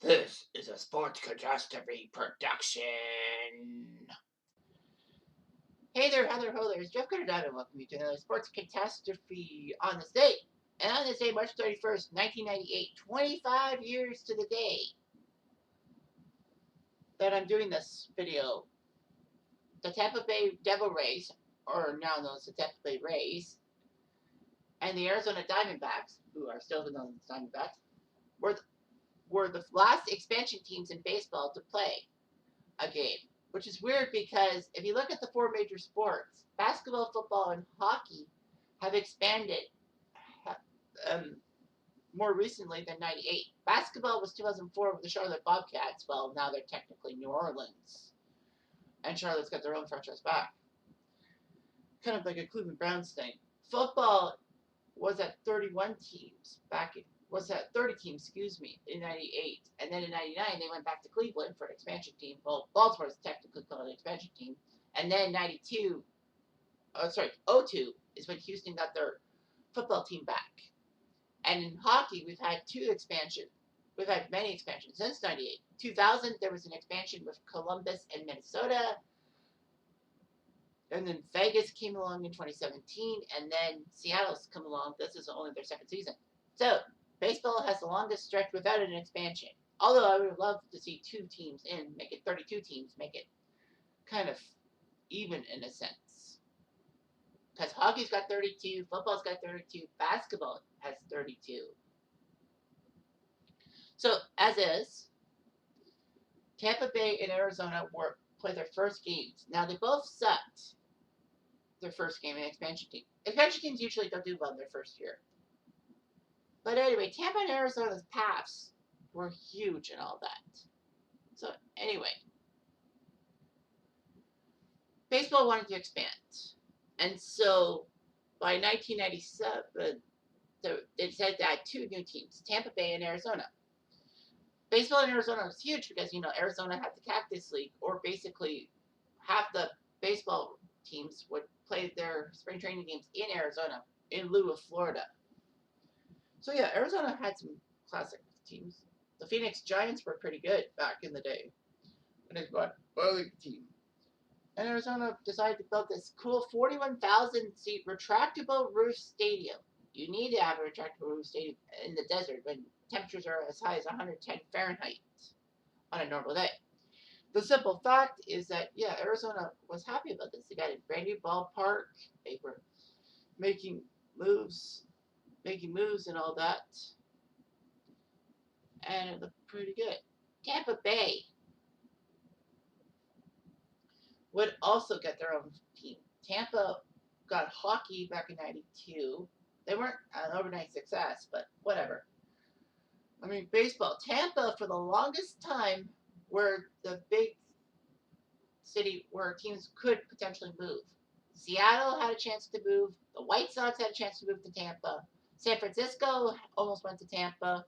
This is a Sports Catastrophe production. Hey there, Heather Ho, there's Jeff Cutter and welcome you to another Sports Catastrophe on this date. And on this day, March 31st, 1998, 25 years to the day that I'm doing this video, the Tampa Bay Devil Rays, or now known as the Tampa Bay Rays, and the Arizona Diamondbacks, who are still known as Diamondbacks, were the last expansion teams in baseball to play a game, which is weird because if you look at the four major sports, basketball, football, and hockey have expanded more recently than 98. Basketball was 2004 with the Charlotte Bobcats. Well, now they're technically New Orleans. And Charlotte's got their own franchise back. Kind of like a Cleveland Browns thing. Football was at 31 teams was at 30 teams, in 98. And then in 99, they went back to Cleveland for an expansion team. Well, Baltimore's technically called an expansion team. And then 02 is when Houston got their football team back. And in hockey, we've had We've had many expansions since 98. 2000, there was an expansion with Columbus and Minnesota. And then Vegas came along in 2017, and then Seattle's come along. This is only their second season. So, baseball has the longest stretch without an expansion. Although I would love to see two teams make it 32 teams, make it kind of even in a sense. Because hockey's got 32, football's got 32, basketball has 32. So, as is, Tampa Bay and Arizona play their first games. Now, they both sucked their first game in expansion team. Expansion teams usually don't do well in their first year. But anyway, Tampa and Arizona's paths were huge and all that. So anyway, baseball wanted to expand. And so by 1997, they decided to add two new teams, Tampa Bay and Arizona. Baseball in Arizona was huge because, Arizona had the Cactus League, or basically half the baseball teams would play their spring training games in Arizona in lieu of Florida. So yeah, Arizona had some classic teams. The Phoenix Giants were pretty good back in the day when they bought a league team. And Arizona decided to build this cool 41,000-seat retractable roof stadium. You need to have a retractable roof stadium in the desert when temperatures are as high as 110 Fahrenheit on a normal day. The simple fact is that, Arizona was happy about this. They got a brand new ballpark. They were making moves and all that. And it looked pretty good. Tampa Bay would also get their own team. Tampa got hockey back in 92. They weren't an overnight success, but whatever. I mean, baseball. Tampa, for the longest time, were the big city where teams could potentially move. Seattle had a chance to move. The White Sox had a chance to move to Tampa. San Francisco almost went to Tampa.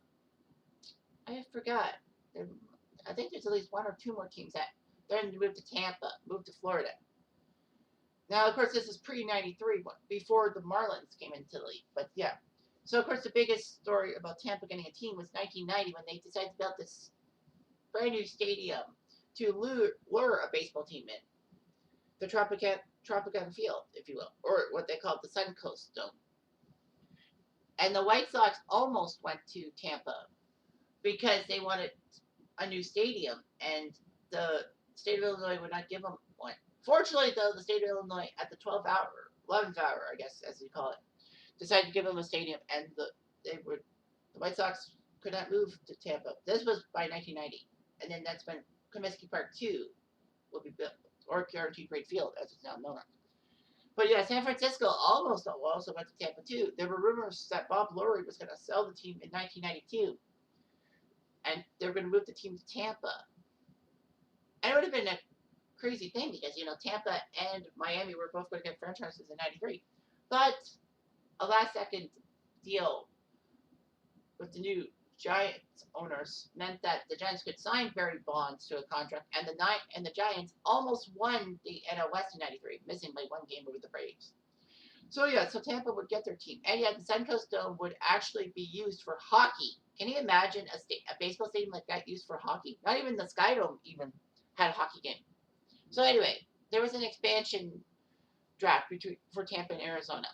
I forgot. I think there's at least one or two more teams that they're going to move to Tampa, move to Florida. Now, of course, this is pre-93, before the Marlins came into the league. But yeah. So, of course, the biggest story about Tampa getting a team was 1990 when they decided to build this brand new stadium to lure a baseball team in. The Tropicana Field, if you will, or what they call the Suncoast Dome. And the White Sox almost went to Tampa because they wanted a new stadium, and the state of Illinois would not give them one. Fortunately, though, the state of Illinois at the 11th hour, I guess, as you call it, decided to give them a stadium, and the White Sox could not move to Tampa. This was by 1990, and then that's when Comiskey Park 2 will be built, or Guaranteed Rate Field, as it's now known. But yeah, San Francisco also went to Tampa too. There were rumors that Bob Lurie was going to sell the team in 1992, and they were going to move the team to Tampa. And it would have been a crazy thing because, Tampa and Miami were both going to get franchises in 93. But a last-second deal with the new Giants owners meant that the Giants could sign Barry Bonds to a contract, and the Giants almost won the NL West in 93, missing by one game over the Braves. So Tampa would get their team. And the Suncoast Dome would actually be used for hockey Can you imagine a baseball stadium like that used for hockey? Not even the Sky Dome even had a hockey game. So anyway, there was an expansion draft for Tampa and Arizona.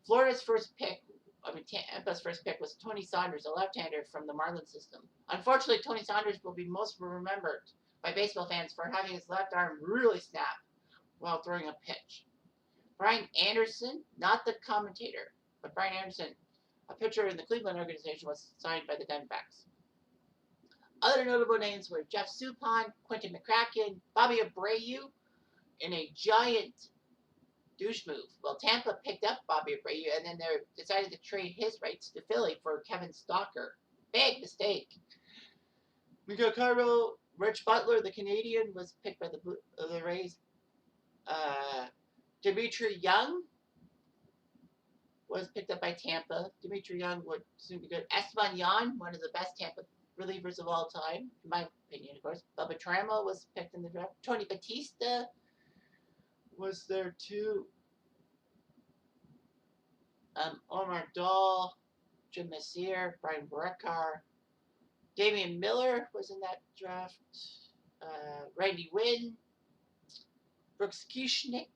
Florida's first pick, Tampa's first pick was Tony Saunders, a left-hander from the Marlins system. Unfortunately, Tony Saunders will be most remembered by baseball fans for having his left arm really snap while throwing a pitch. Brian Anderson, not the commentator, but Brian Anderson, a pitcher in the Cleveland organization, was signed by the Diamondbacks. Other notable names were Jeff Suppan, Quentin McCracken, Bobby Abreu, in a giant douche move. Well, Tampa picked up Bobby Abreu, and then they decided to trade his rights to Philly for Kevin Stalker. Big mistake. Miguel Cairo, Rich Butler, the Canadian, was picked by the Rays. Dimitri Young was picked up by Tampa. Dimitri Young would soon be good. Esteban Yan, one of the best Tampa relievers of all time, in my opinion, of course. Bubba Trammell was picked in the draft. Tony Batista was there too. Omar Dahl, Jim Messier, Brian Breckar. Damian Miller was in that draft. Randy Wynn, Brooks Kieschnick,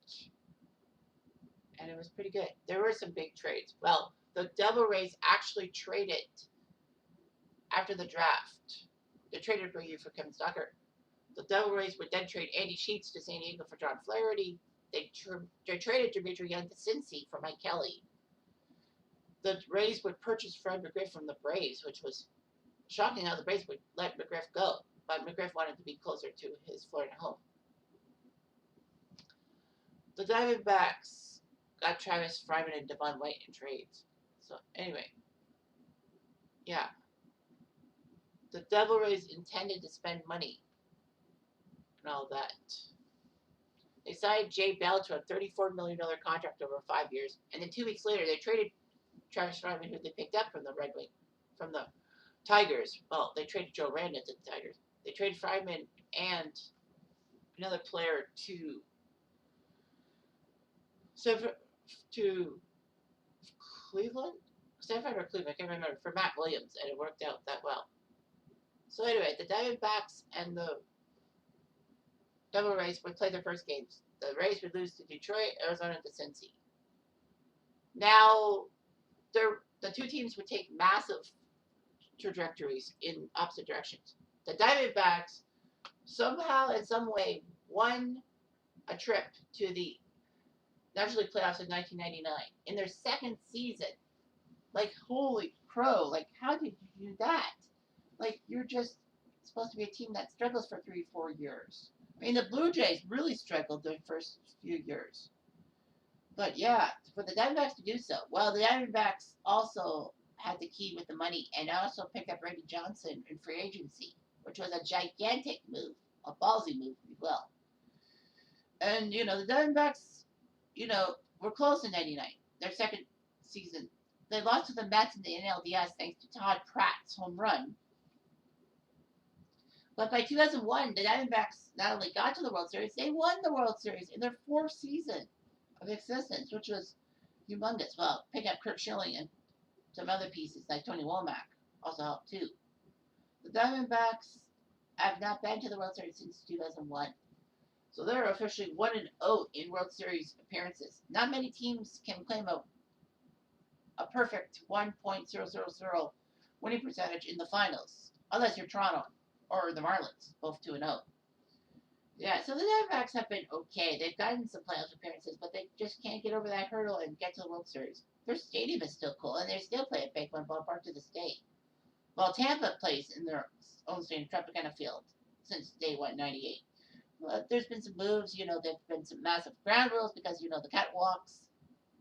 and it was pretty good. There were some big trades. Well, the Devil Rays actually traded after the draft. They traded for Kevin Stalker. The Devil Rays would then trade Andy Sheets to San Diego for John Flaherty. They traded Dimitri Young to Cincy for Mike Kelly. The Rays would purchase Fred McGriff from the Braves, which was shocking how the Braves would let McGriff go. But McGriff wanted to be closer to his Florida home. The Diamondbacks got Travis Fryman and Devon White in trades. So anyway, yeah. The Devil Rays intended to spend money and all that. They signed Jay Bell to a $34 million contract over 5 years, and then 2 weeks later they traded Travis Fryman, who they picked up from the Tigers. Well, they traded Joe Randa to the Tigers. They traded Fryman and another player to Cleveland? Stanford or Cleveland? I can't remember. For Matt Williams, and it worked out that well. So anyway, the Diamondbacks and the Devil Rays would play their first games. The Rays would lose to Detroit, Arizona to Cincy. Now, the two teams would take massive trajectories in opposite directions. The Diamondbacks somehow, in some way, won a trip to the National League playoffs in 1999 in their second season. Like, holy crow! Like, how did you do that? Like, you're just supposed to be a team that struggles for 3-4 years. I mean, the Blue Jays really struggled the first few years. But yeah, for the Diamondbacks to do so. Well, the Diamondbacks also had the key with the money and also picked up Randy Johnson in free agency, which was a gigantic move, a ballsy move, if you will. And, the Diamondbacks, were close in 99, their second season. They lost to the Mets in the NLDS thanks to Todd Pratt's home run. But by 2001, the Diamondbacks not only got to the World Series, they won the World Series in their fourth season of existence, which was humongous. Well, picking up Kurt Schilling and some other pieces like Tony Womack also helped too. The Diamondbacks have not been to the World Series since 2001. So they're officially 1-0 in World Series appearances. Not many teams can claim a perfect 1.000 winning percentage in the finals, unless you're Toronto or the Marlins, both 2-0. Yeah, so the Diamondbacks have been okay. They've gotten some playoff appearances, but they just can't get over that hurdle and get to the World Series. Their stadium is still cool, and they still play at Bank One Ballpark to this day. Well, Tampa plays in their own stadium, Tropicana Field, since day 198. Well, there's been some moves, there's been some massive ground rules because, the catwalks,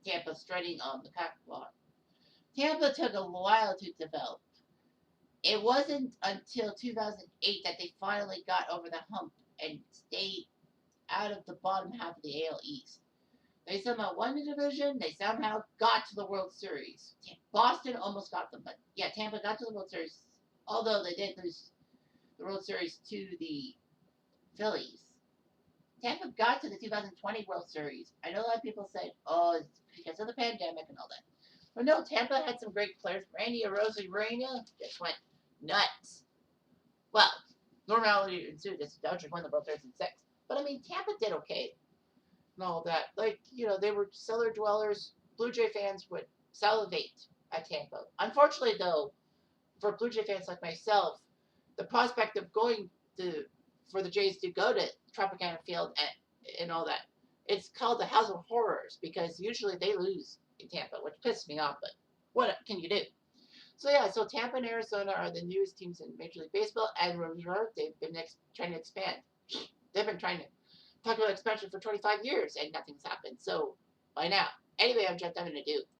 Tampa strutting on the catwalk. Tampa took a while to develop. It wasn't until 2008 that they finally got over the hump and stayed out of the bottom half of the AL East. They somehow won the division. They somehow got to the World Series. Boston almost got them, but yeah, Tampa got to the World Series, although they did lose the World Series to the Phillies. Tampa got to the 2020 World Series. I know a lot of people said, oh, it's because of the pandemic and all that. Well, no, Tampa had some great players. Randy Arozarena just went nuts. Well, normality ensued as the Dodgers won the World Series in six. But I mean, Tampa did okay and all that. Like, they were cellar dwellers. Blue Jay fans would salivate at Tampa. Unfortunately, though, for Blue Jay fans like myself, the prospect of going to for the Jays to go to Tropicana Field and all that, it's called the House of Horrors because usually they lose in Tampa, which pisses me off. But what can you do? So yeah, so Tampa and Arizona are the newest teams in Major League Baseball, and remember they've been trying to expand. They've been trying to talk about expansion for 25 years, and nothing's happened. So why now? Anyway, I'm just having to do.